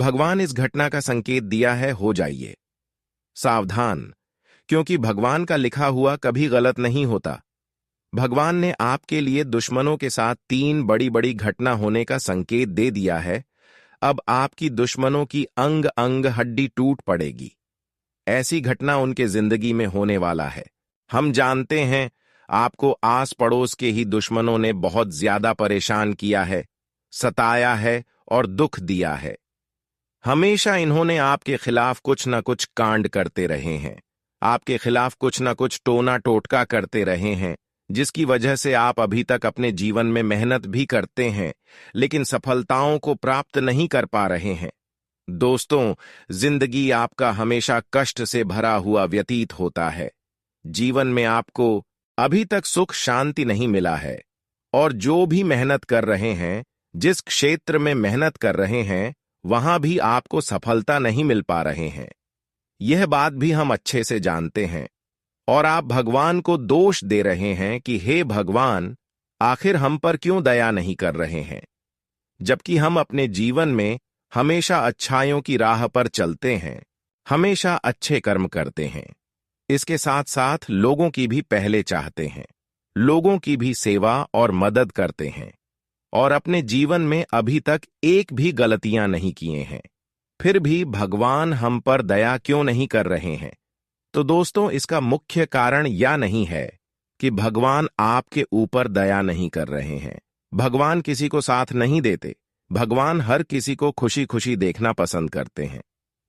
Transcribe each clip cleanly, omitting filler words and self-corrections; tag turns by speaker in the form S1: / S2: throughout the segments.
S1: भगवान इस घटना का संकेत दिया है, हो जाइए सावधान, क्योंकि भगवान का लिखा हुआ कभी गलत नहीं होता। भगवान ने आपके लिए दुश्मनों के साथ 3 बड़ी बड़ी घटना होने का संकेत दे दिया है। अब आपकी दुश्मनों की अंग अंग हड्डी टूट पड़ेगी। ऐसी घटना उनके जिंदगी में होने वाला है। हम जानते हैं आपको आस पड़ोस के ही दुश्मनों ने बहुत ज्यादा परेशान किया है, सताया है और दुख दिया है। हमेशा इन्होंने आपके खिलाफ कुछ न कुछ कांड करते रहे हैं, आपके खिलाफ कुछ न कुछ टोना टोटका करते रहे हैं, जिसकी वजह से आप अभी तक अपने जीवन में मेहनत भी करते हैं, लेकिन सफलताओं को प्राप्त नहीं कर पा रहे हैं। दोस्तों, जिंदगी आपका हमेशा कष्ट से भरा हुआ व्यतीत होता है। जीवन में आपको अभी तक सुख शांति नहीं मिला है, और जो भी मेहनत कर रहे हैं, जिस क्षेत्र में मेहनत कर रहे हैं, वहां भी आपको सफलता नहीं मिल पा रहे हैं। यह बात भी हम अच्छे से जानते हैं, और आप भगवान को दोष दे रहे हैं कि हे भगवान, आखिर हम पर क्यों दया नहीं कर रहे हैं, जबकि हम अपने जीवन में हमेशा अच्छाइयों की राह पर चलते हैं, हमेशा अच्छे कर्म करते हैं। इसके साथ साथ लोगों की भी पहले चाहते हैं, लोगों की भी सेवा और मदद करते हैं, और अपने जीवन में अभी तक एक भी गलतियां नहीं किए हैं। फिर भी भगवान हम पर दया क्यों नहीं कर रहे हैं? तो दोस्तों, इसका मुख्य कारण यह नहीं है कि भगवान आपके ऊपर दया नहीं कर रहे हैं। भगवान किसी को साथ नहीं देते। भगवान हर किसी को खुशी खुशी देखना पसंद करते हैं।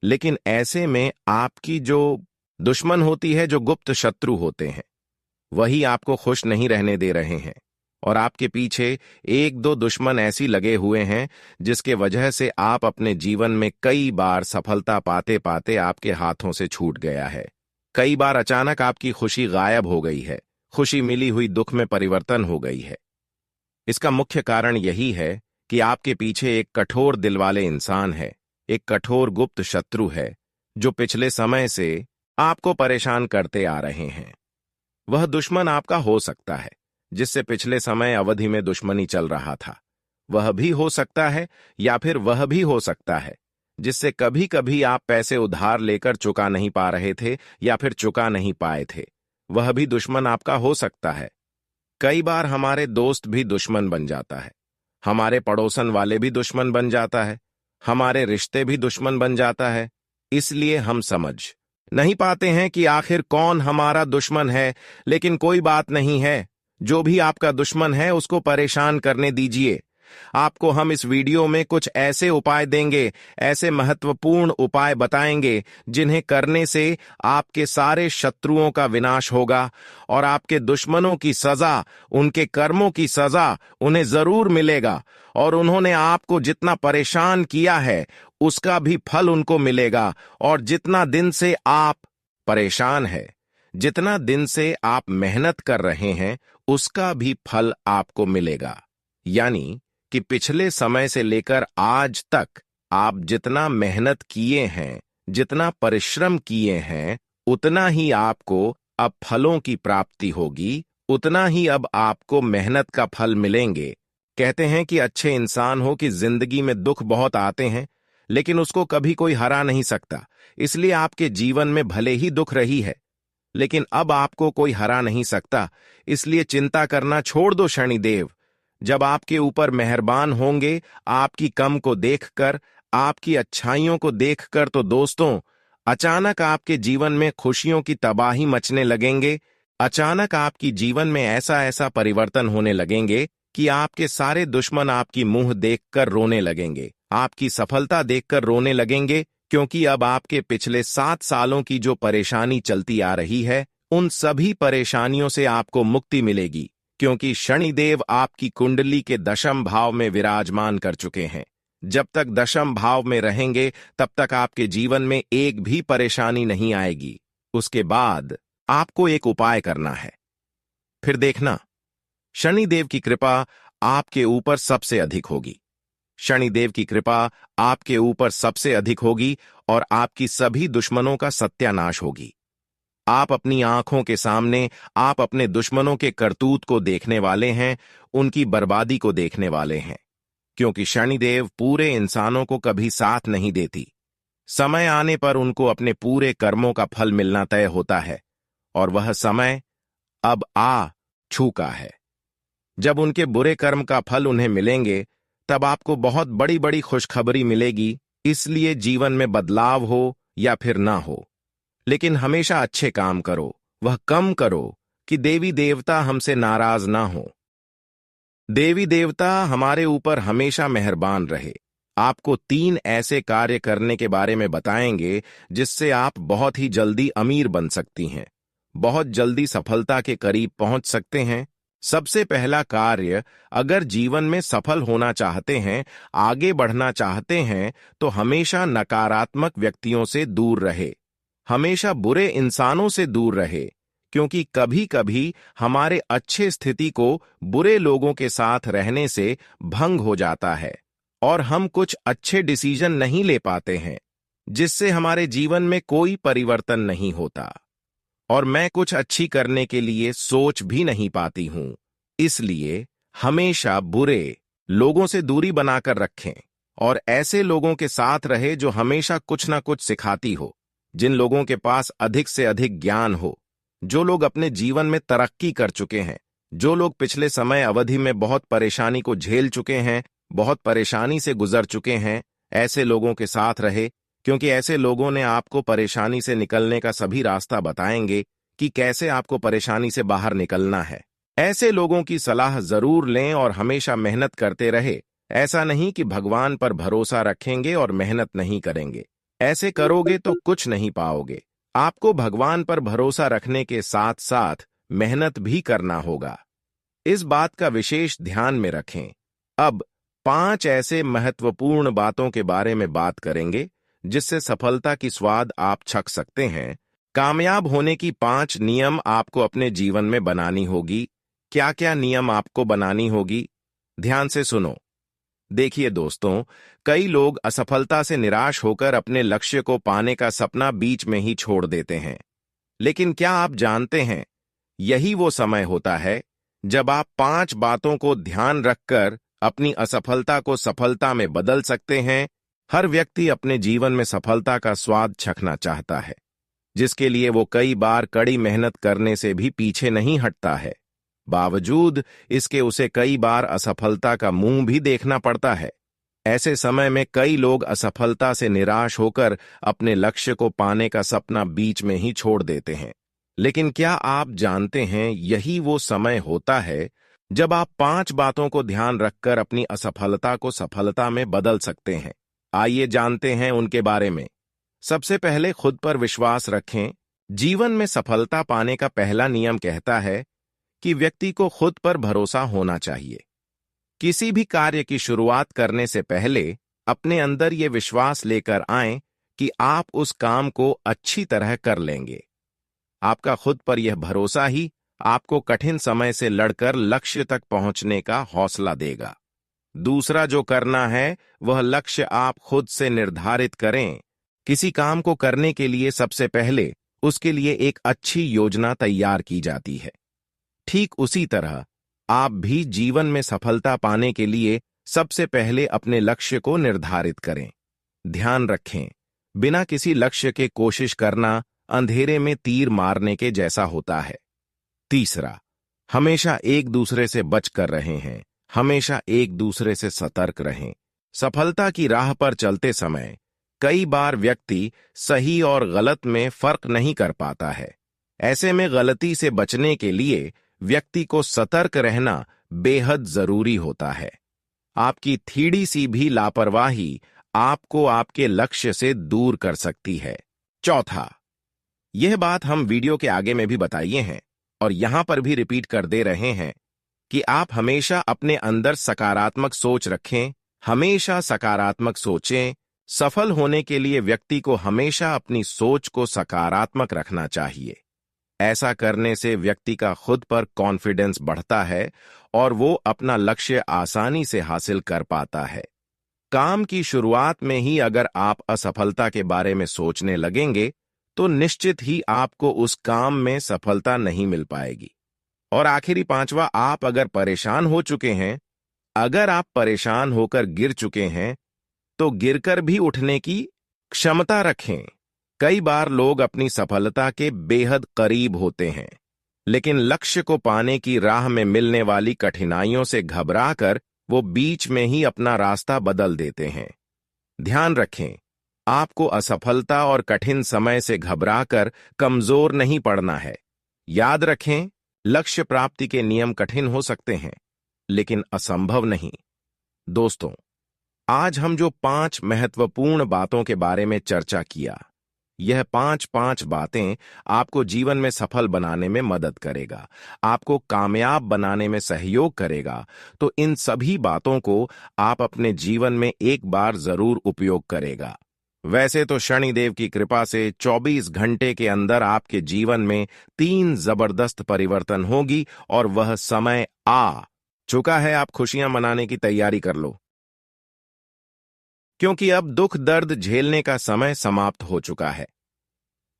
S1: लेकिन ऐसे में आपकी जो दुश्मन होती है, जो गुप्त शत्रु होते हैं, वही आपको खुश नहीं रहने दे रहे हैं, और आपके पीछे 1-2 दुश्मन ऐसी लगे हुए हैं जिसके वजह से आप अपने जीवन में कई बार सफलता पाते पाते आपके हाथों से छूट गया है। कई बार अचानक आपकी खुशी गायब हो गई है, खुशी मिली हुई दुख में परिवर्तन हो गई है। इसका मुख्य कारण यही है कि आपके पीछे एक कठोर दिल वाले इंसान है, एक कठोर गुप्त शत्रु है, जो पिछले समय से आपको परेशान करते आ रहे हैं। वह दुश्मन आपका हो सकता है जिससे पिछले समय अवधि में दुश्मनी चल रहा था। वह भी हो सकता है, या फिर वह भी हो सकता है जिससे कभी कभी आप पैसे उधार लेकर चुका नहीं पा रहे थे, या फिर चुका नहीं पाए थे। वह भी दुश्मन आपका हो सकता है। कई बार हमारे दोस्त भी दुश्मन बन जाता है, हमारे पड़ोसन वाले भी दुश्मन बन जाता है, हमारे रिश्ते भी दुश्मन बन जाता है। इसलिए हम समझ नहीं पाते हैं कि आखिर कौन हमारा दुश्मन है। लेकिन कोई बात नहीं है, जो भी आपका दुश्मन है उसको परेशान करने दीजिए। आपको हम इस वीडियो में कुछ ऐसे उपाय देंगे, ऐसे महत्वपूर्ण उपाय बताएंगे जिन्हें करने से आपके सारे शत्रुओं का विनाश होगा, और आपके दुश्मनों की सजा, उनके कर्मों की सजा उन्हें जरूर मिलेगा, और उन्होंने आपको जितना परेशान किया है उसका भी फल उनको मिलेगा। और जितना दिन से आप परेशान हैं, जितना दिन से आप मेहनत कर रहे हैं, उसका भी फल आपको मिलेगा। यानी कि पिछले समय से लेकर आज तक आप जितना मेहनत किए हैं, जितना परिश्रम किए हैं, उतना ही आपको अब फलों की प्राप्ति होगी, उतना ही अब आपको मेहनत का फल मिलेंगे। कहते हैं कि अच्छे इंसान हो कि जिंदगी में दुख बहुत आते हैं, लेकिन उसको कभी कोई हरा नहीं सकता। इसलिए आपके जीवन में भले ही दुख रही है, लेकिन अब आपको कोई हरा नहीं सकता। इसलिए चिंता करना छोड़ दो शनिदेव। जब आपके ऊपर मेहरबान होंगे, आपकी कम को देखकर, आपकी अच्छाइयों को देखकर, तो दोस्तों, अचानक आपके जीवन में खुशियों की तबाही मचने लगेंगे। अचानक आपकी जीवन में ऐसा ऐसा परिवर्तन होने लगेंगे कि आपके सारे दुश्मन आपकी मुंह देखकर रोने लगेंगे, आपकी सफलता देखकर रोने लगेंगे, क्योंकि अब आपके पिछले 7 सालों की जो परेशानी चलती आ रही है, उन सभी परेशानियों से आपको मुक्ति मिलेगी, क्योंकि शनिदेव आपकी कुंडली के दशम भाव में विराजमान कर चुके हैं। जब तक दशम भाव में रहेंगे, तब तक आपके जीवन में एक भी परेशानी नहीं आएगी। उसके बाद आपको एक उपाय करना है, फिर देखना शनिदेव की कृपा आपके ऊपर सबसे अधिक होगी। शनिदेव की कृपा आपके ऊपर सबसे अधिक होगी, और आपकी सभी दुश्मनों का सत्यानाश होगी। आप अपनी आंखों के सामने आप अपने दुश्मनों के करतूत को देखने वाले हैं, उनकी बर्बादी को देखने वाले हैं, क्योंकि शनिदेव पूरे इंसानों को कभी साथ नहीं देती। समय आने पर उनको अपने पूरे कर्मों का फल मिलना तय होता है, और वह समय अब आ चुका है। जब उनके बुरे कर्म का फल उन्हें मिलेंगे, तब आपको बहुत बड़ी बड़ी खुशखबरी मिलेगी। इसलिए जीवन में बदलाव हो या फिर ना हो, लेकिन हमेशा अच्छे काम करो, वह कम करो कि देवी देवता हमसे नाराज ना हो। देवी देवता हमारे ऊपर हमेशा मेहरबान रहे। आपको 3 ऐसे कार्य करने के बारे में बताएंगे जिससे आप बहुत ही जल्दी अमीर बन सकती हैं, बहुत जल्दी सफलता के करीब पहुंच सकते हैं। सबसे पहला कार्य, अगर जीवन में सफल होना चाहते हैं, आगे बढ़ना चाहते हैं, तो हमेशा नकारात्मक व्यक्तियों से दूर रहे, हमेशा बुरे इंसानों से दूर रहे, क्योंकि कभी कभी हमारे अच्छे स्थिति को बुरे लोगों के साथ रहने से भंग हो जाता है और हम कुछ अच्छे डिसीजन नहीं ले पाते हैं, जिससे हमारे जीवन में कोई परिवर्तन नहीं होता और मैं कुछ अच्छी करने के लिए सोच भी नहीं पाती हूं। इसलिए हमेशा बुरे लोगों से दूरी बनाकर रखें और ऐसे लोगों के साथ रहे जो हमेशा कुछ ना कुछ सिखाती हो, जिन लोगों के पास अधिक से अधिक ज्ञान हो, जो लोग अपने जीवन में तरक्की कर चुके हैं, जो लोग पिछले समय अवधि में बहुत परेशानी को झेल चुके हैं, बहुत परेशानी से गुजर चुके हैं, ऐसे लोगों के साथ रहे, क्योंकि ऐसे लोगों ने आपको परेशानी से निकलने का सभी रास्ता बताएंगे कि कैसे आपको परेशानी से बाहर निकलना है। ऐसे लोगों की सलाह जरूर लें और हमेशा मेहनत करते रहे। ऐसा नहीं कि भगवान पर भरोसा रखेंगे और मेहनत नहीं करेंगे। ऐसे करोगे तो कुछ नहीं पाओगे। आपको भगवान पर भरोसा रखने के साथ साथ मेहनत भी करना होगा। इस बात का विशेष ध्यान में रखें। अब 5 ऐसे महत्वपूर्ण बातों के बारे में बात करेंगे जिससे सफलता की स्वाद आप चख सकते हैं। कामयाब होने की 5 नियम आपको अपने जीवन में बनानी होगी। क्या क्या नियम आपको बनानी होगी? ध्यान से सुनो। देखिए दोस्तों, कई लोग असफलता से निराश होकर अपने लक्ष्य को पाने का सपना बीच में ही छोड़ देते हैं। लेकिन क्या आप जानते हैं, यही वो समय होता है जब आप 5 बातों को ध्यान रखकर अपनी असफलता को सफलता में बदल सकते हैं। हर व्यक्ति अपने जीवन में सफलता का स्वाद चखना चाहता है, जिसके लिए वो कई बार कड़ी मेहनत करने से भी पीछे नहीं हटता है। बावजूद इसके उसे कई बार असफलता का मुंह भी देखना पड़ता है। ऐसे समय में कई लोग असफलता से निराश होकर अपने लक्ष्य को पाने का सपना बीच में ही छोड़ देते हैं। लेकिन क्या आप जानते हैं, यही वो समय होता है जब आप 5 बातों को ध्यान रखकर अपनी असफलता को सफलता में बदल सकते हैं। आइए जानते हैं उनके बारे में। सबसे पहले खुद पर विश्वास रखें। जीवन में सफलता पाने का पहला नियम कहता है कि व्यक्ति को खुद पर भरोसा होना चाहिए। किसी भी कार्य की शुरुआत करने से पहले अपने अंदर ये विश्वास लेकर आएं कि आप उस काम को अच्छी तरह कर लेंगे। आपका खुद पर यह भरोसा ही आपको कठिन समय से लड़कर लक्ष्य तक पहुंचने का हौसला देगा। दूसरा जो करना है, वह लक्ष्य आप खुद से निर्धारित करें। किसी काम को करने के लिए सबसे पहले उसके लिए एक अच्छी योजना तैयार की जाती है। ठीक उसी तरह आप भी जीवन में सफलता पाने के लिए सबसे पहले अपने लक्ष्य को निर्धारित करें। ध्यान रखें, बिना किसी लक्ष्य के कोशिश करना अंधेरे में तीर मारने के जैसा होता है। तीसरा, हमेशा एक दूसरे से बचकर रहे हैं, हमेशा एक दूसरे से सतर्क रहें। सफलता की राह पर चलते समय कई बार व्यक्ति सही और गलत में फर्क नहीं कर पाता है। ऐसे में गलती से बचने के लिए व्यक्ति को सतर्क रहना बेहद जरूरी होता है। आपकी थोड़ी सी भी लापरवाही आपको आपके लक्ष्य से दूर कर सकती है। चौथा, यह बात हम वीडियो के आगे में भी बताइए हैं और यहां पर भी रिपीट कर दे रहे हैं कि आप हमेशा अपने अंदर सकारात्मक सोच रखें, हमेशा सकारात्मक सोचें। सफल होने के लिए व्यक्ति को हमेशा अपनी सोच को सकारात्मक रखना चाहिए। ऐसा करने से व्यक्ति का खुद पर कॉन्फिडेंस बढ़ता है और वो अपना लक्ष्य आसानी से हासिल कर पाता है। काम की शुरुआत में ही अगर आप असफलता के बारे में सोचने लगेंगे तो निश्चित ही आपको उस काम में सफलता नहीं मिल पाएगी। और आखिरी 5वां, आप अगर परेशान हो चुके हैं अगर आप परेशान होकर गिर चुके हैं तो गिरकर भी उठने की क्षमता रखें। कई बार लोग अपनी सफलता के बेहद करीब होते हैं, लेकिन लक्ष्य को पाने की राह में मिलने वाली कठिनाइयों से घबराकर वो बीच में ही अपना रास्ता बदल देते हैं। ध्यान रखें, आपको असफलता और कठिन समय से घबराकर कमजोर नहीं पड़ना है। याद रखें, लक्ष्य प्राप्ति के नियम कठिन हो सकते हैं, लेकिन असंभव नहीं। दोस्तों, आज हम जो 5 महत्वपूर्ण बातों के बारे में चर्चा किया, यह 5 बातें आपको जीवन में सफल बनाने में मदद करेगा, आपको कामयाब बनाने में सहयोग करेगा। तो इन सभी बातों को आप अपने जीवन में एक बार जरूर उपयोग करेगा। वैसे तो शनिदेव की कृपा से 24 घंटे के अंदर आपके जीवन में 3 जबरदस्त परिवर्तन होगी और वह समय आ चुका है। आप खुशियां मनाने की तैयारी कर लो, क्योंकि अब दुख दर्द झेलने का समय समाप्त हो चुका है।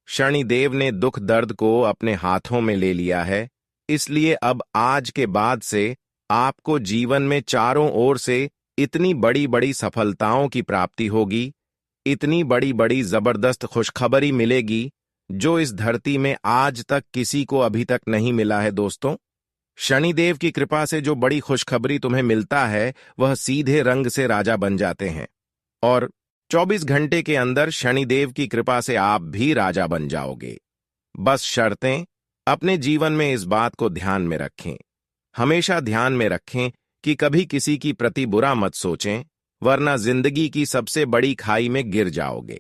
S1: शनिदेव ने दुख दर्द को अपने हाथों में ले लिया है, इसलिए अब आज के बाद से आपको जीवन में चारों ओर से इतनी बड़ी बड़ी सफलताओं की प्राप्ति होगी, इतनी बड़ी बड़ी जबरदस्त खुशखबरी मिलेगी जो इस धरती में आज तक किसी को अभी तक नहीं मिला है। दोस्तों, शनिदेव की कृपा से जो बड़ी खुशखबरी तुम्हें मिलता है वह सीधे रंग से राजा बन जाते हैं, और 24 घंटे के अंदर शनिदेव की कृपा से आप भी राजा बन जाओगे। बस शर्तें अपने जीवन में इस बात को ध्यान में रखें, हमेशा ध्यान में रखें कि कभी किसी की प्रति बुरा मत सोचें, वरना जिंदगी की सबसे बड़ी खाई में गिर जाओगे।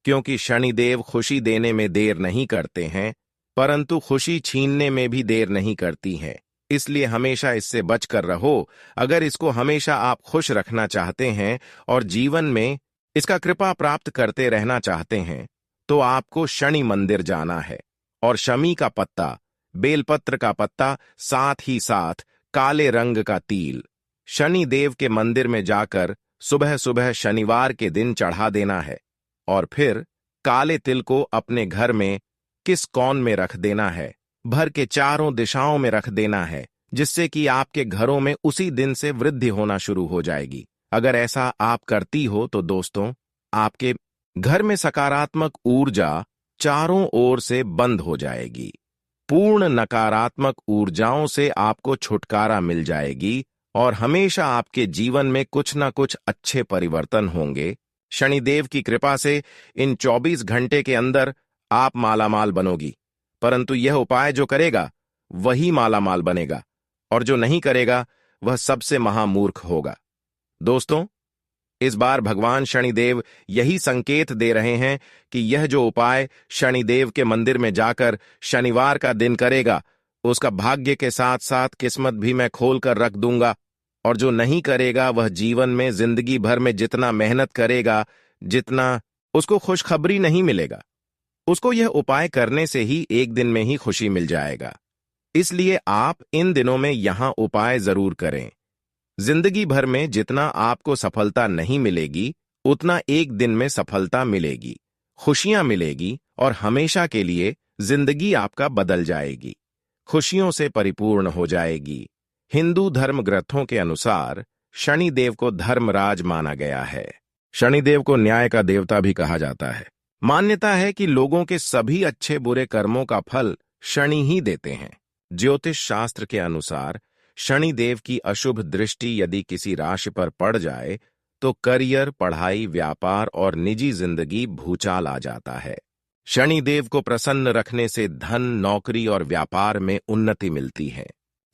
S1: क्योंकि शनिदेव खुशी देने में देर नहीं करते हैं, परंतु खुशी छीनने में भी देर नहीं करती हैं। इसलिए हमेशा इससे बचकर रहो। अगर इसको हमेशा आप खुश रखना चाहते हैं और जीवन में इसका कृपा प्राप्त करते रहना चाहते हैं, तो आपको शनि मंदिर जाना है और शमी का पत्ता, बेलपत्र का पत्ता, साथ ही साथ काले रंग का तिल शनि देव के मंदिर में जाकर सुबह सुबह शनिवार के दिन चढ़ा देना है, और फिर काले तिल को अपने घर में किस कौन में रख देना है, भर के चारों दिशाओं में रख देना है, जिससे कि आपके घरों में उसी दिन से वृद्धि होना शुरू हो जाएगी। अगर ऐसा आप करती हो तो दोस्तों, आपके घर में सकारात्मक ऊर्जा चारों ओर से बंद हो जाएगी। पूर्ण नकारात्मक ऊर्जाओं से आपको छुटकारा मिल जाएगी और हमेशा आपके जीवन में कुछ ना कुछ अच्छे परिवर्तन होंगे। शनिदेव की कृपा से इन 24 घंटे के अंदर आप मालामाल बनोगी, परंतु यह उपाय जो करेगा वही मालामाल बनेगा, और जो नहीं करेगा वह सबसे महामूर्ख होगा। दोस्तों, इस बार भगवान शनिदेव यही संकेत दे रहे हैं कि यह जो उपाय शनिदेव के मंदिर में जाकर शनिवार का दिन करेगा, उसका भाग्य के साथ साथ किस्मत भी मैं खोल कर रख दूंगा, और जो नहीं करेगा वह जीवन में जिंदगी भर में जितना मेहनत करेगा, जितना उसको खुशखबरी नहीं मिलेगा, उसको यह उपाय करने से ही एक दिन में ही खुशी मिल जाएगा। इसलिए आप इन दिनों में यहां उपाय जरूर करें। जिंदगी भर में जितना आपको सफलता नहीं मिलेगी, उतना एक दिन में सफलता मिलेगी, खुशियां मिलेगी, और हमेशा के लिए जिंदगी आपका बदल जाएगी, खुशियों से परिपूर्ण हो जाएगी। हिंदू धर्म ग्रंथों के अनुसार शनिदेव को धर्मराज माना गया है। शनिदेव को न्याय का देवता भी कहा जाता है। मान्यता है कि लोगों के सभी अच्छे बुरे कर्मों का फल शनि ही देते हैं। ज्योतिष शास्त्र के अनुसार शनिदेव की अशुभ दृष्टि यदि किसी राशि पर पड़ जाए तो करियर, पढ़ाई, व्यापार और निजी जिंदगी भूचाल आ जाता है। शनिदेव को प्रसन्न रखने से धन, नौकरी और व्यापार में उन्नति मिलती है,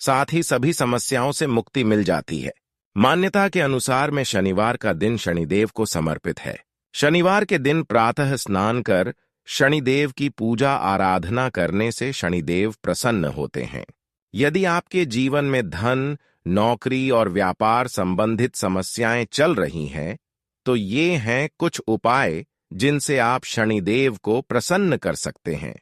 S1: साथ ही सभी समस्याओं से मुक्ति मिल जाती है। मान्यता के अनुसार में शनिवार का दिन शनिदेव को समर्पित है। शनिवार के दिन प्रातः स्नान कर शनिदेव की पूजा आराधना करने से शनिदेव प्रसन्न होते हैं। यदि आपके जीवन में धन, नौकरी और व्यापार संबंधित समस्याएं चल रही हैं, तो ये हैं कुछ उपाय जिनसे आप शनिदेव को प्रसन्न कर सकते हैं।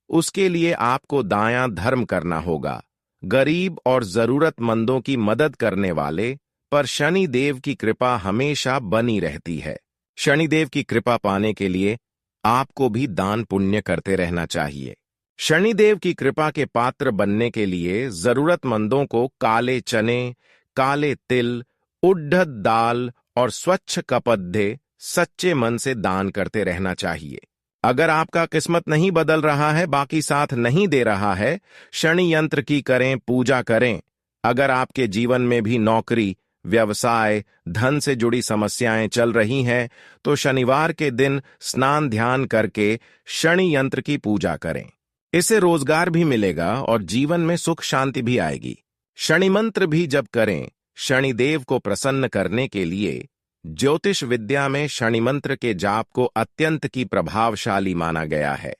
S1: उसके लिए आपको दायां धर्म करना होगा। गरीब और जरूरतमंदों की मदद करने वाले पर शनिदेव की कृपा हमेशा बनी रहती है। शनिदेव की कृपा पाने के लिए आपको भी दान पुण्य करते रहना चाहिए। शनिदेव की कृपा के पात्र बनने के लिए जरूरतमंदों को काले चने, काले तिल उद्धत दाल और स्वच्छ कपद्धे सच्चे मन से दान करते रहना चाहिए। अगर आपका किस्मत नहीं बदल रहा है, बाकी साथ नहीं दे रहा है, शनि यंत्र की करें, पूजा करें। अगर आपके जीवन में भी नौकरी, व्यवसाय, धन से जुड़ी समस्याएं चल रही हैं, तो शनिवार के दिन स्नान ध्यान करके शनि यंत्र की पूजा करें। इससे रोजगार भी मिलेगा और जीवन में सुख शांति भी आएगी। शनि मंत्र भी जप करें। शनिदेव को प्रसन्न करने के लिए ज्योतिष विद्या में शनि मंत्र के जाप को अत्यंत की प्रभावशाली माना गया है।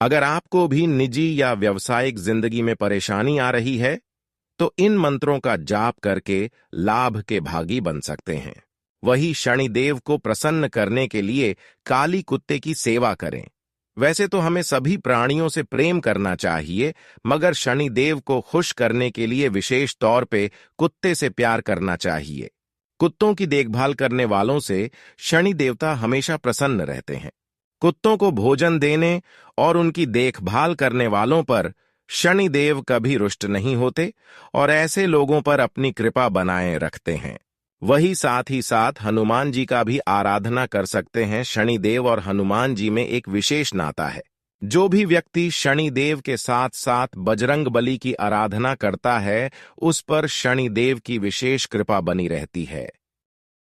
S1: अगर आपको भी निजी या व्यावसायिक जिंदगी में परेशानी आ रही है, तो इन मंत्रों का जाप करके लाभ के भागी बन सकते हैं। वही शनिदेव को प्रसन्न करने के लिए काली कुत्ते की सेवा करें। वैसे तो हमें सभी प्राणियों से प्रेम करना चाहिए, मगर शनिदेव को खुश करने के लिए विशेष तौर पे कुत्ते से प्यार करना चाहिए। कुत्तों की देखभाल करने वालों से शनि देवता हमेशा प्रसन्न रहते हैं। कुत्तों को भोजन देने और उनकी देखभाल करने वालों पर शनिदेव कभी रुष्ट नहीं होते और ऐसे लोगों पर अपनी कृपा बनाए रखते हैं। वही साथ ही साथ हनुमान जी का भी आराधना कर सकते हैं। शनिदेव और हनुमान जी में एक विशेष नाता है। जो भी व्यक्ति शनिदेव के साथ साथ बजरंगबली की आराधना करता है, उस पर शनिदेव की विशेष कृपा बनी रहती है।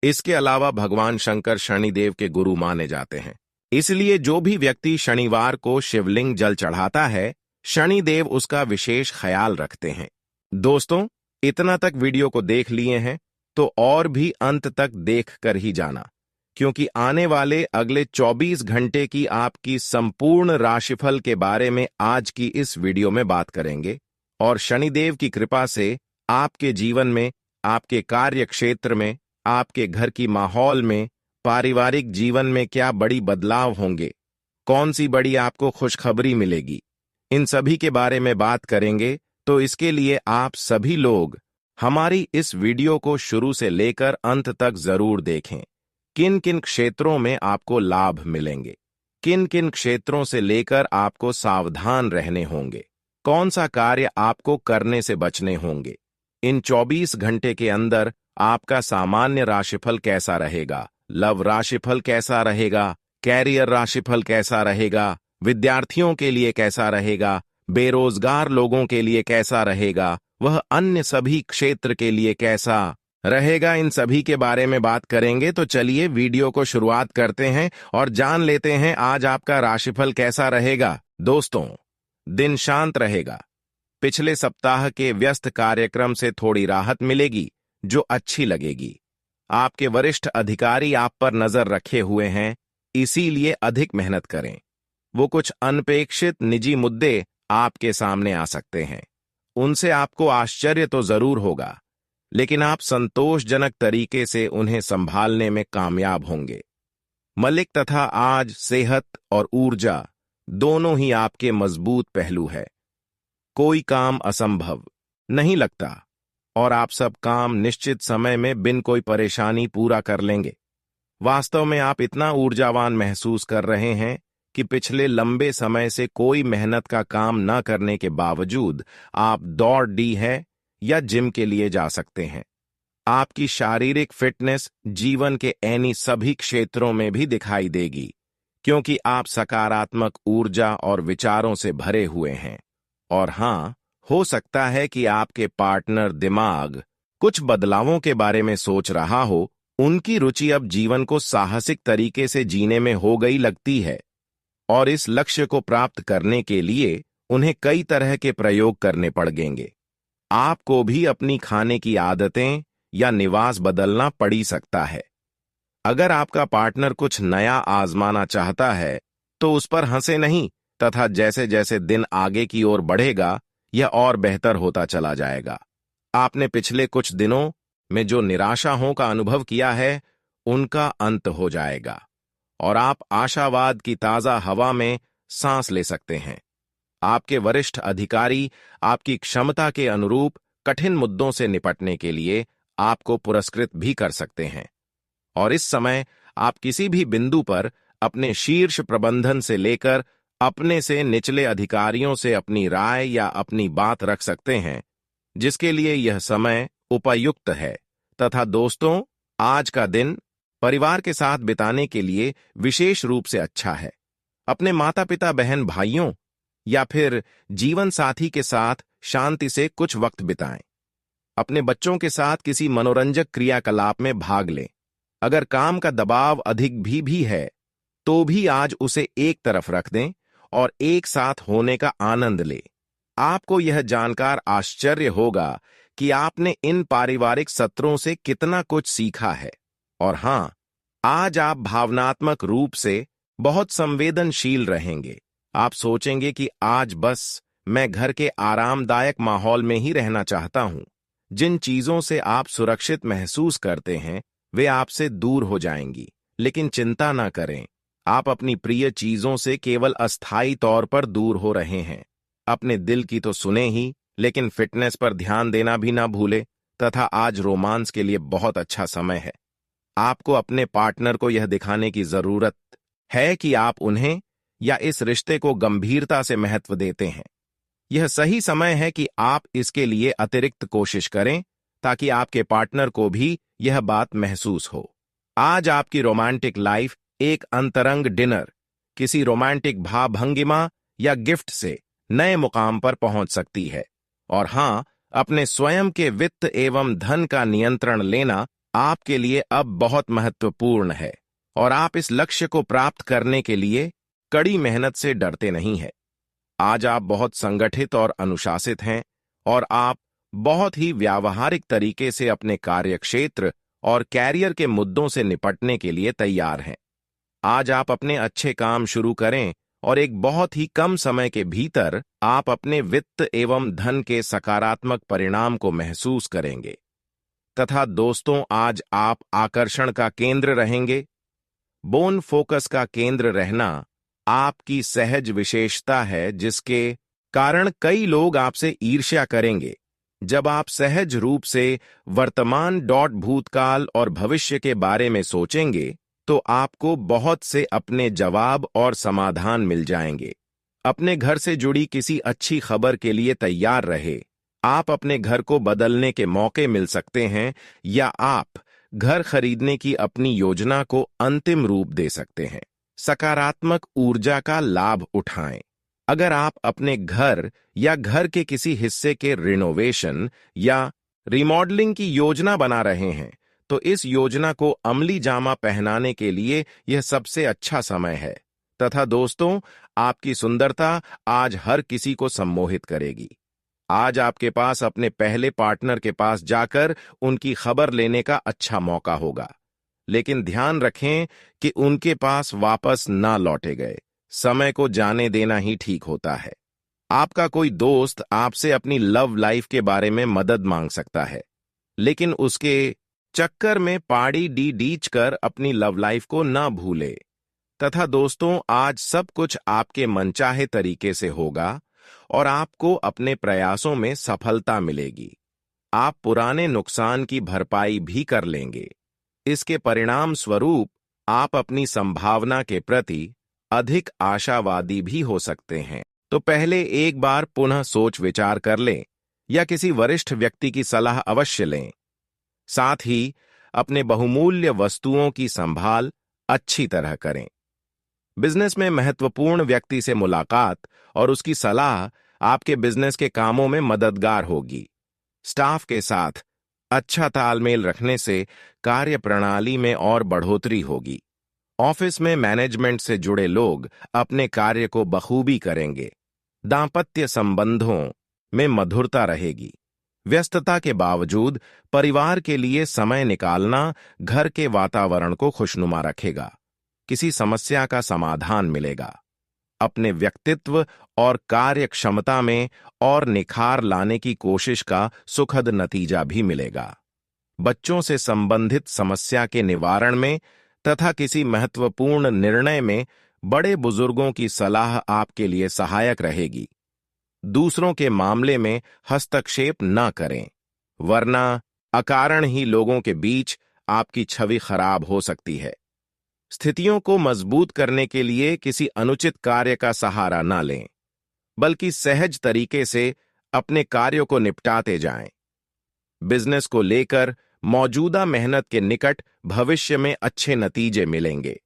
S1: इसके अलावा भगवान शंकर शनिदेव के गुरु माने जाते हैं। इसलिए जो भी व्यक्ति शनिवार को शिवलिंग जल चढ़ाता है, शनिदेव उसका विशेष ख्याल रखते हैं। दोस्तों, इतना तक वीडियो को देख लिए हैं तो और भी अंत तक देख कर ही जाना, क्योंकि आने वाले अगले 24 घंटे की आपकी संपूर्ण राशिफल के बारे में आज की इस वीडियो में बात करेंगे। और शनिदेव की कृपा से आपके जीवन में, आपके कार्य क्षेत्र में, आपके घर की माहौल में, पारिवारिक जीवन में क्या बड़ी बदलाव होंगे, कौन सी बड़ी आपको खुशखबरी मिलेगी, इन सभी के बारे में बात करेंगे। तो इसके लिए आप सभी लोग हमारी इस वीडियो को शुरू से लेकर अंत तक जरूर देखें। किन किन क्षेत्रों में आपको लाभ मिलेंगे, किन किन क्षेत्रों से लेकर आपको सावधान रहने होंगे, कौन सा कार्य आपको करने से बचने होंगे। इन 24 घंटे के अंदर आपका सामान्य राशिफल कैसा रहेगा, लव राशिफल कैसा रहेगा, कैरियर राशिफल कैसा रहेगा, विद्यार्थियों के लिए कैसा रहेगा, बेरोजगार लोगों के लिए कैसा रहेगा, वह अन्य सभी क्षेत्र के लिए कैसा रहेगा, इन सभी के बारे में बात करेंगे। तो चलिए वीडियो को शुरुआत करते हैं और जान लेते हैं आज आपका राशिफल कैसा रहेगा। दोस्तों, दिन शांत रहेगा। पिछले सप्ताह के व्यस्त कार्यक्रम से थोड़ी राहत मिलेगी जो अच्छी लगेगी। आपके वरिष्ठ अधिकारी आप पर नजर रखे हुए हैं, इसीलिए अधिक मेहनत करें। वो कुछ अनपेक्षित निजी मुद्दे आपके सामने आ सकते हैं, उनसे आपको आश्चर्य तो जरूर होगा, लेकिन आप संतोषजनक तरीके से उन्हें संभालने में कामयाब होंगे। मलिक तथा आज सेहत और ऊर्जा दोनों ही आपके मजबूत पहलू है। कोई काम असंभव नहीं लगता और आप सब काम निश्चित समय में बिन कोई परेशानी पूरा कर लेंगे। वास्तव में आप इतना ऊर्जावान महसूस कर रहे हैं कि पिछले लंबे समय से कोई मेहनत का काम न करने के बावजूद आप दौड़ दी है या जिम के लिए जा सकते हैं। आपकी शारीरिक फिटनेस जीवन के ऐनी सभी क्षेत्रों में भी दिखाई देगी, क्योंकि आप सकारात्मक ऊर्जा और विचारों से भरे हुए हैं। और हां, हो सकता है कि आपके पार्टनर दिमाग कुछ बदलावों के बारे में सोच रहा हो। उनकी रुचि अब जीवन को साहसिक तरीके से जीने में हो गई लगती है और इस लक्ष्य को प्राप्त करने के लिए उन्हें कई तरह के प्रयोग करने पड़ेंगे। आपको भी अपनी खाने की आदतें या निवास बदलना पड़ सकता है। अगर आपका पार्टनर कुछ नया आजमाना चाहता है तो उस पर हंसे नहीं, तथा जैसे जैसे दिन आगे की ओर बढ़ेगा यह और बेहतर होता चला जाएगा। आपने पिछले कुछ दिनों में जो निराशाओं का अनुभव किया है, उनका अंत हो जाएगा और आप आशावाद की ताजा हवा में सांस ले सकते हैं। आपके वरिष्ठ अधिकारी आपकी क्षमता के अनुरूप कठिन मुद्दों से निपटने के लिए आपको पुरस्कृत भी कर सकते हैं और इस समय आप किसी भी बिंदु पर अपने शीर्ष प्रबंधन से लेकर अपने से निचले अधिकारियों से अपनी राय या अपनी बात रख सकते हैं, जिसके लिए यह समय उपयुक्त है। तथा दोस्तों, आज का दिन परिवार के साथ बिताने के लिए विशेष रूप से अच्छा है। अपने माता पिता, बहन भाइयों या फिर जीवन साथी के साथ शांति से कुछ वक्त बिताएं। अपने बच्चों के साथ किसी मनोरंजक क्रियाकलाप में भाग लें। अगर काम का दबाव अधिक भी है तो भी आज उसे एक तरफ रख दें और एक साथ होने का आनंद लें। आपको यह जानकर आश्चर्य होगा कि आपने इन पारिवारिक सत्रों से कितना कुछ सीखा है। और हां, आज आप भावनात्मक रूप से बहुत संवेदनशील रहेंगे। आप सोचेंगे कि आज बस मैं घर के आरामदायक माहौल में ही रहना चाहता हूं। जिन चीजों से आप सुरक्षित महसूस करते हैं वे आपसे दूर हो जाएंगी। लेकिन चिंता ना करें, आप अपनी प्रिय चीजों से केवल अस्थायी तौर पर दूर हो रहे हैं। अपने दिल की तो सुने ही, लेकिन फिटनेस पर ध्यान देना भी ना भूले। तथा आज रोमांस के लिए बहुत अच्छा समय है। आपको अपने पार्टनर को यह दिखाने की जरूरत है कि आप उन्हें या इस रिश्ते को गंभीरता से महत्व देते हैं। यह सही समय है कि आप इसके लिए अतिरिक्त कोशिश करें ताकि आपके पार्टनर को भी यह बात महसूस हो। आज आपकी रोमांटिक लाइफ एक अंतरंग डिनर, किसी रोमांटिक भावभंगिमा या गिफ्ट से नए मुकाम पर पहुंच सकती है। और हां, अपने स्वयं के वित्त एवं धन का नियंत्रण लेना आपके लिए अब बहुत महत्वपूर्ण है और आप इस लक्ष्य को प्राप्त करने के लिए कड़ी मेहनत से डरते नहीं हैं। आज आप बहुत संगठित और अनुशासित हैं और आप बहुत ही व्यावहारिक तरीके से अपने कार्यक्षेत्र और कैरियर के मुद्दों से निपटने के लिए तैयार हैं। आज आप अपने अच्छे काम शुरू करें और एक बहुत ही कम समय के भीतर आप अपने वित्त एवं धन के सकारात्मक परिणाम को महसूस करेंगे। तथा दोस्तों, आज आप आकर्षण का केंद्र रहेंगे। बोन फोकस का केंद्र रहना आपकी सहज विशेषता है, जिसके कारण कई लोग आपसे ईर्ष्या करेंगे। जब आप सहज रूप से वर्तमान भूतकाल और भविष्य के बारे में सोचेंगे तो आपको बहुत से अपने जवाब और समाधान मिल जाएंगे। अपने घर से जुड़ी किसी अच्छी खबर के लिए तैयार रहे। आप अपने घर को बदलने के मौके मिल सकते हैं या आप घर खरीदने की अपनी योजना को अंतिम रूप दे सकते हैं। सकारात्मक ऊर्जा का लाभ उठाएं। अगर आप अपने घर या घर के किसी हिस्से के रिनोवेशन या रिमॉडलिंग की योजना बना रहे हैं तो इस योजना को अमली जामा पहनाने के लिए यह सबसे अच्छा समय है। तथा दोस्तों, आपकी सुंदरता आज हर किसी को सम्मोहित करेगी। आज आपके पास अपने पहले पार्टनर के पास जाकर उनकी खबर लेने का अच्छा मौका होगा। लेकिन ध्यान रखें कि उनके पास वापस ना लौटे गए समय को जाने देना ही ठीक होता है। आपका कोई दोस्त आपसे अपनी लव लाइफ के बारे में मदद मांग सकता है, लेकिन उसके चक्कर में पाड़ी डीच कर अपनी लव लाइफ को ना भूले। तथा दोस्तों, आज सब कुछ आपके मनचाहे तरीके से होगा और आपको अपने प्रयासों में सफलता मिलेगी। आप पुराने नुकसान की भरपाई भी कर लेंगे। इसके परिणाम स्वरूप आप अपनी संभावना के प्रति अधिक आशावादी भी हो सकते हैं। तो पहले एक बार पुनः सोच विचार कर लें या किसी वरिष्ठ व्यक्ति की सलाह अवश्य लें। साथ ही अपने बहुमूल्य वस्तुओं की संभाल अच्छी तरह करें। बिजनेस में महत्वपूर्ण व्यक्ति से मुलाकात और उसकी सलाह आपके बिजनेस के कामों में मददगार होगी। स्टाफ के साथ अच्छा तालमेल रखने से कार्य प्रणाली में और बढ़ोतरी होगी। ऑफिस में मैनेजमेंट से जुड़े लोग अपने कार्य को बखूबी करेंगे। दांपत्य संबंधों में मधुरता रहेगी। व्यस्तता के बावजूद परिवार के लिए समय निकालना घर के वातावरण को खुशनुमा रखेगा। किसी समस्या का समाधान मिलेगा। अपने व्यक्तित्व और कार्य क्षमता में और निखार लाने की कोशिश का सुखद नतीजा भी मिलेगा। बच्चों से संबंधित समस्या के निवारण में तथा किसी महत्वपूर्ण निर्णय में बड़े बुजुर्गों की सलाह आपके लिए सहायक रहेगी। दूसरों के मामले में हस्तक्षेप न करें, वरना अकारण ही लोगों के बीच आपकी छवि खराब हो सकती है। स्थितियों को मजबूत करने के लिए किसी अनुचित कार्य का सहारा न लें, बल्कि सहज तरीके से अपने कार्यों को निपटाते जाएं। बिजनेस को लेकर मौजूदा मेहनत के निकट भविष्य में अच्छे नतीजे मिलेंगे।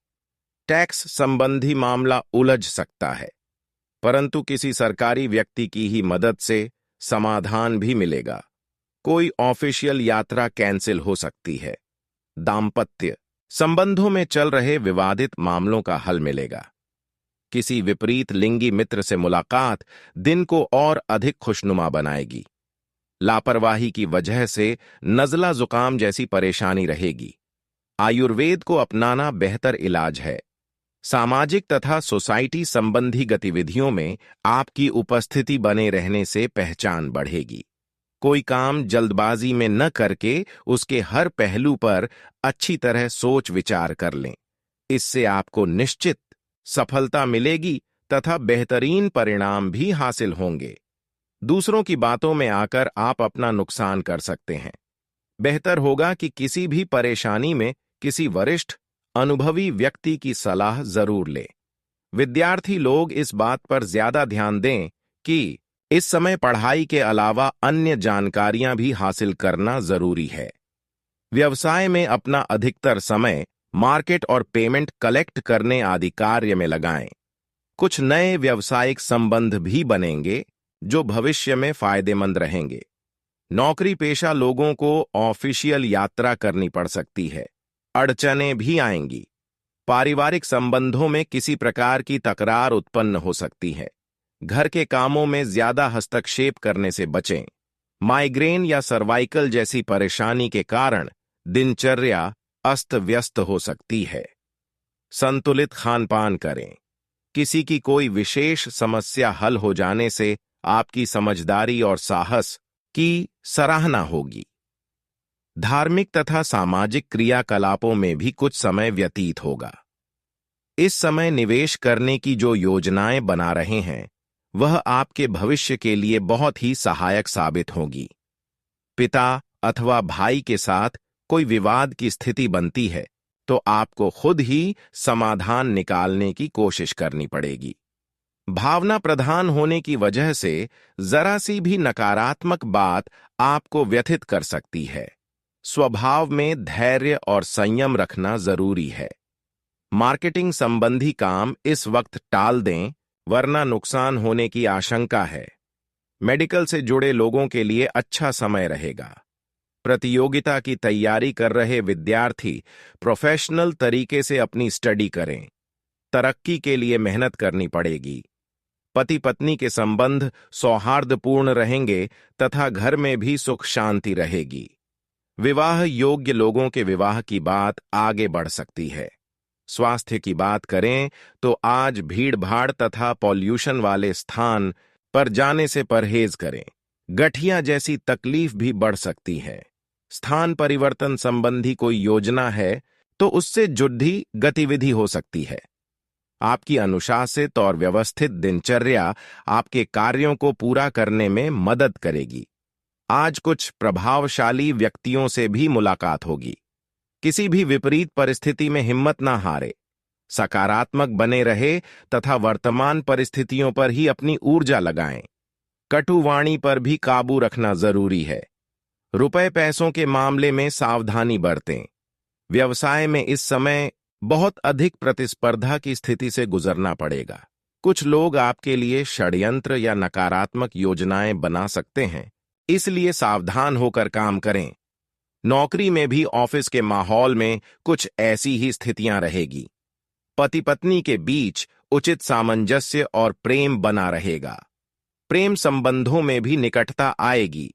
S1: टैक्स संबंधी मामला उलझ सकता है, परंतु किसी सरकारी व्यक्ति की ही मदद से समाधान भी मिलेगा। कोई ऑफिशियल यात्रा कैंसिल हो सकती है। दाम्पत्य संबंधों में चल रहे विवादित मामलों का हल मिलेगा। किसी विपरीत लिंगी मित्र से मुलाकात दिन को और अधिक खुशनुमा बनाएगी। लापरवाही की वजह से नज़ला जुकाम जैसी परेशानी रहेगी। आयुर्वेद को अपनाना बेहतर इलाज है। सामाजिक तथा सोसाइटी संबंधी गतिविधियों में आपकी उपस्थिति बने रहने से पहचान बढ़ेगी। कोई काम जल्दबाजी में न करके उसके हर पहलू पर अच्छी तरह सोच विचार कर लें। इससे आपको निश्चित सफलता मिलेगी तथा बेहतरीन परिणाम भी हासिल होंगे। दूसरों की बातों में आकर आप अपना नुकसान कर सकते हैं। बेहतर होगा कि किसी भी परेशानी में किसी वरिष्ठ अनुभवी व्यक्ति की सलाह जरूर लें। विद्यार्थी लोग इस बात पर ज्यादा ध्यान दें कि इस समय पढ़ाई के अलावा अन्य जानकारियां भी हासिल करना जरूरी है। व्यवसाय में अपना अधिकतर समय मार्केट और पेमेंट कलेक्ट करने आदि कार्य में लगाएं। कुछ नए व्यावसायिक संबंध भी बनेंगे जो भविष्य में फायदेमंद रहेंगे। नौकरी पेशा लोगों को ऑफिशियल यात्रा करनी पड़ सकती है। अड़चनें भी आएंगी। पारिवारिक संबंधों में किसी प्रकार की तकरार उत्पन्न हो सकती है। घर के कामों में ज्यादा हस्तक्षेप करने से बचें। माइग्रेन या सर्वाइकल जैसी परेशानी के कारण दिनचर्या अस्त व्यस्त हो सकती है। संतुलित खानपान करें। किसी की कोई विशेष समस्या हल हो जाने से आपकी समझदारी और साहस की सराहना होगी। धार्मिक तथा सामाजिक क्रियाकलापों में भी कुछ समय व्यतीत होगा। इस समय निवेश करने की जो योजनाएं बना रहे हैं वह आपके भविष्य के लिए बहुत ही सहायक साबित होगी। पिता अथवा भाई के साथ कोई विवाद की स्थिति बनती है तो आपको खुद ही समाधान निकालने की कोशिश करनी पड़ेगी। भावना प्रधान होने की वजह से जरा सी भी नकारात्मक बात आपको व्यथित कर सकती है। स्वभाव में धैर्य और संयम रखना जरूरी है। मार्केटिंग संबंधी काम इस वक्त टाल दें, वरना नुकसान होने की आशंका है। मेडिकल से जुड़े लोगों के लिए अच्छा समय रहेगा। प्रतियोगिता की तैयारी कर रहे विद्यार्थी प्रोफेशनल तरीके से अपनी स्टडी करें। तरक्की के लिए मेहनत करनी पड़ेगी। पति पत्नी के संबंध सौहार्दपूर्ण रहेंगे तथा घर में भी सुख शांति रहेगी। विवाह योग्य लोगों के विवाह की बात आगे बढ़ सकती है। स्वास्थ्य की बात करें तो आज भीड़-भाड़ तथा पॉल्यूशन वाले स्थान पर जाने से परहेज करें। गठिया जैसी तकलीफ भी बढ़ सकती है। स्थान परिवर्तन संबंधी कोई योजना है तो उससे जुड़ी गतिविधि हो सकती है। आपकी अनुशासित और व्यवस्थित दिनचर्या आपके कार्यों को पूरा करने में मदद करेगी। आज कुछ प्रभावशाली व्यक्तियों से भी मुलाकात होगी। किसी भी विपरीत परिस्थिति में हिम्मत ना हारे। सकारात्मक बने रहे तथा वर्तमान परिस्थितियों पर ही अपनी ऊर्जा लगाएं। कटु वाणी पर भी काबू रखना जरूरी है। रुपए पैसों के मामले में सावधानी बरतें। व्यवसाय में इस समय बहुत अधिक प्रतिस्पर्धा की स्थिति से गुजरना पड़ेगा। कुछ लोग आपके लिए षड्यंत्र या नकारात्मक योजनाएं बना सकते हैं, इसलिए सावधान होकर काम करें। नौकरी में भी ऑफिस के माहौल में कुछ ऐसी ही स्थितियां रहेगी। पति पत्नी के बीच उचित सामंजस्य और प्रेम बना रहेगा। प्रेम संबंधों में भी निकटता आएगी।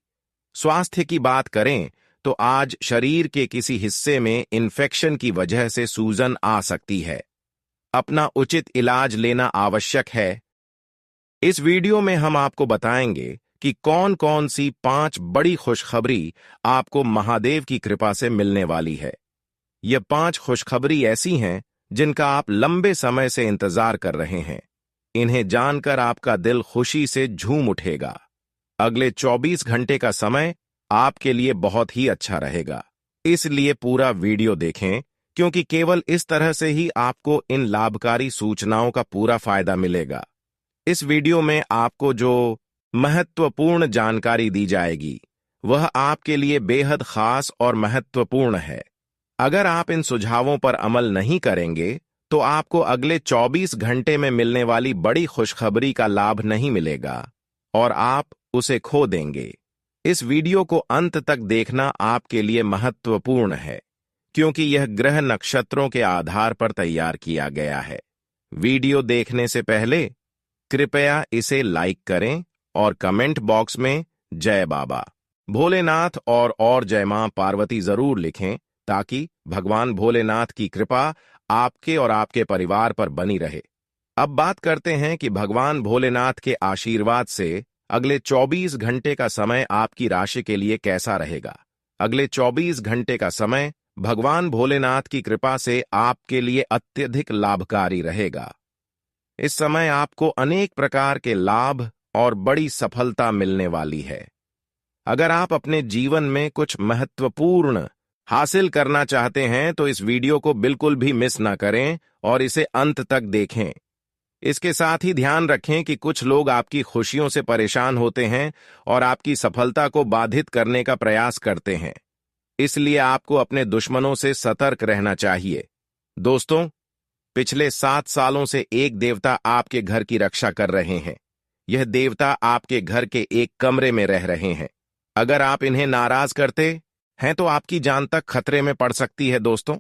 S1: स्वास्थ्य की बात करें तो आज शरीर के किसी हिस्से में इन्फेक्शन की वजह से सूजन आ सकती है। अपना उचित इलाज लेना आवश्यक है। इस वीडियो में हम आपको बताएंगे कि कौन कौन सी 5 बड़ी खुशखबरी आपको महादेव की कृपा से मिलने वाली है। ये 5 खुशखबरी ऐसी हैं जिनका आप लंबे समय से इंतजार कर रहे हैं। इन्हें जानकर आपका दिल खुशी से झूम उठेगा। अगले 24 घंटे का समय आपके लिए बहुत ही अच्छा रहेगा, इसलिए पूरा वीडियो देखें, क्योंकि केवल इस तरह से ही आपको इन लाभकारी सूचनाओं का पूरा फायदा मिलेगा। इस वीडियो में आपको जो महत्वपूर्ण जानकारी दी जाएगी वह आपके लिए बेहद खास और महत्वपूर्ण है। अगर आप इन सुझावों पर अमल नहीं करेंगे तो आपको अगले 24 घंटे में मिलने वाली बड़ी खुशखबरी का लाभ नहीं मिलेगा और आप उसे खो देंगे। इस वीडियो को अंत तक देखना आपके लिए महत्वपूर्ण है क्योंकि यह ग्रह नक्षत्रों के आधार पर तैयार किया गया है। वीडियो देखने से पहले कृपया इसे लाइक करें और कमेंट बॉक्स में जय बाबा भोलेनाथ और जय मां पार्वती जरूर लिखें ताकि भगवान भोलेनाथ की कृपा आपके और आपके परिवार पर बनी रहे। अब बात करते हैं कि भगवान भोलेनाथ के आशीर्वाद से अगले 24 घंटे का समय आपकी राशि के लिए कैसा रहेगा। अगले 24 घंटे का समय भगवान भोलेनाथ की कृपा से आपके लिए अत्यधिक लाभकारी रहेगा। इस समय आपको अनेक प्रकार के लाभ और बड़ी सफलता मिलने वाली है। अगर आप अपने जीवन में कुछ महत्वपूर्ण हासिल करना चाहते हैं तो इस वीडियो को बिल्कुल भी मिस ना करें और इसे अंत तक देखें। इसके साथ ही ध्यान रखें कि कुछ लोग आपकी खुशियों से परेशान होते हैं और आपकी सफलता को बाधित करने का प्रयास करते हैं, इसलिए आपको अपने दुश्मनों से सतर्क रहना चाहिए। दोस्तों, पिछले 7 सालों से एक देवता आपके घर की रक्षा कर रहे हैं। यह देवता आपके घर के एक कमरे में रह रहे हैं। अगर आप इन्हें नाराज करते हैं तो आपकी जान तक खतरे में पड़ सकती है। दोस्तों,